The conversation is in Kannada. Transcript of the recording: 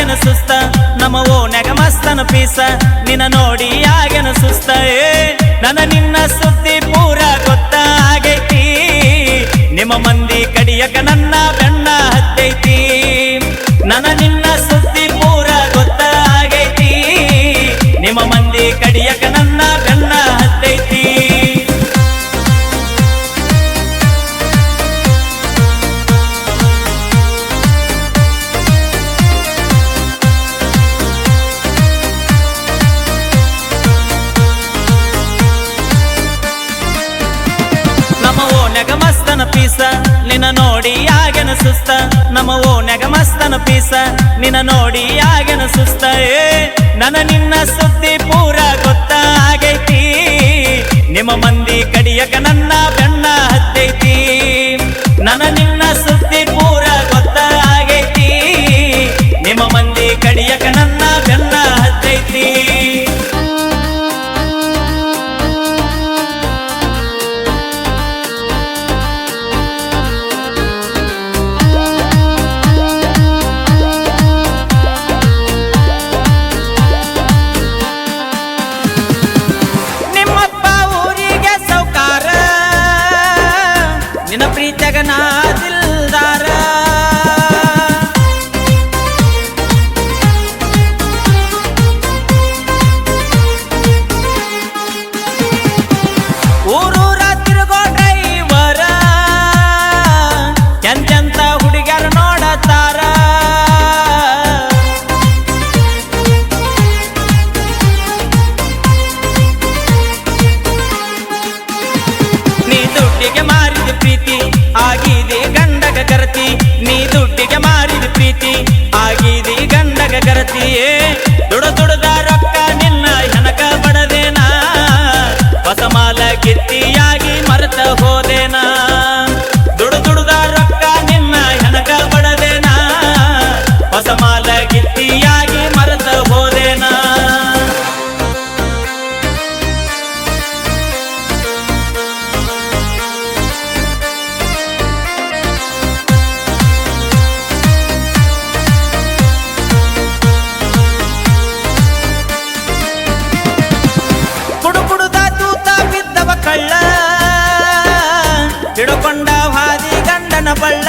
ಆಗೇನ ಸುಸ್ತ ನಮ್ಮ ಓನ್ಯಾಗ ಮಸ್ತನ ಪೀಸ ನಿನ್ನ ನೋಡಿ ಆಗೇನ ಸುಸ್ತ ನನ್ನ ನಿನ್ನ ಸುದ್ದಿ ಪೂರ ಗೊತ್ತಾಗೈತಿ ನಿಮ್ಮ ಮಂದಿ ಕಡಿಯಕ ನನ್ನ ಬೆನ್ನ ಹತ್ತೈತಿ ನನ್ನ ನಿನ್ನ ಸುದ್ದಿ ಪೂರ ಗೊತ್ತಾಗೈತಿ ನಿಮ್ಮ ಮಂದಿ ಕಡಿಯಕ ನನ್ನ ಬೆನ್ನ ಹತ್ತೈತಿ ನಮ್ಮ ಓನ್ಯಾಗ ಮಸ್ತನ ಪೀಸ ನಿನ್ನ ನೋಡಿ ಆಗೇನ ಸುಸ್ತ ನಮ್ಮ ಓನ್ಯಾಗ ಮಸ್ತನ ಪೀಸ ನಿನ್ನ ನೋಡಿ ಆಗೇನ ಸುಸ್ತ ನನ್ನ ನಿನ್ನ ಸುದ್ದಿ ಪೂರ ಗೊತ್ತಾಗೈತಿ ನಿಮ್ಮ ಮಂದಿ ಕಡಿಯಕ ನನ್ನ ಬೆನ್ನ ಹತ್ತೈತಿ ನನ್ನ ನಿನ್ನ ಸುದ್ದಿ ಪೂರ ಗೊತ್ತಾಗೈತಿ ನಿಮ್ಮ ಮಂದಿ ಕಡಿಯಕ ನನ್ನ ಬೆನ್ನ ಹತ್ತೈತಿ ನಿನ್ನ ಪ್ರೀತಿಯಾಗ ನಾ ದಿಲ್ದಾರ ಊರೂರ ತಿರುಗೋ ಡ್ರೈವರ ಎಂತೆಂತ ಹುಡುಗ್ಯಾರ ನೋಡತಾರ ನೀ ದುಡ್ಡಿಗೆ ಮಾರಿದ ಪ್ರೀತಿ ಆಗಿದೆ ಗಂಡಗ ಗರತಿ ನೀ ದುಡ್ಡಿಗೆ ಮಾರಿದ ಪ್ರೀತಿ ಆಗಿದೆ ಗಂಡಗ ಗರತಿ ದುಡದ ರೊಕ್ಕ ನಿನ್ನ ಹೆನಕ ಬಡದೇನಾ ಹೊಸ ಮಾಲ ಗಿತ್ತಿಯಾಗಿ ಮರೆತ ಹೋದೇನಾ ದುಡದ ರೊಕ್ಕ ನಿನ್ನ ಹೆನಕ ಬಡದೇನಾ ಹೊಸ ಮಾಲ ಗಿತ್ತಿಯಾಗಿ ಮರೆತ ಹೋದೇನಾ ಕಳ್ಳ ಹಿಡ್ಕೊಂಡ ಹಾದಿ ಗಂಡನ ಬಳ್ಳ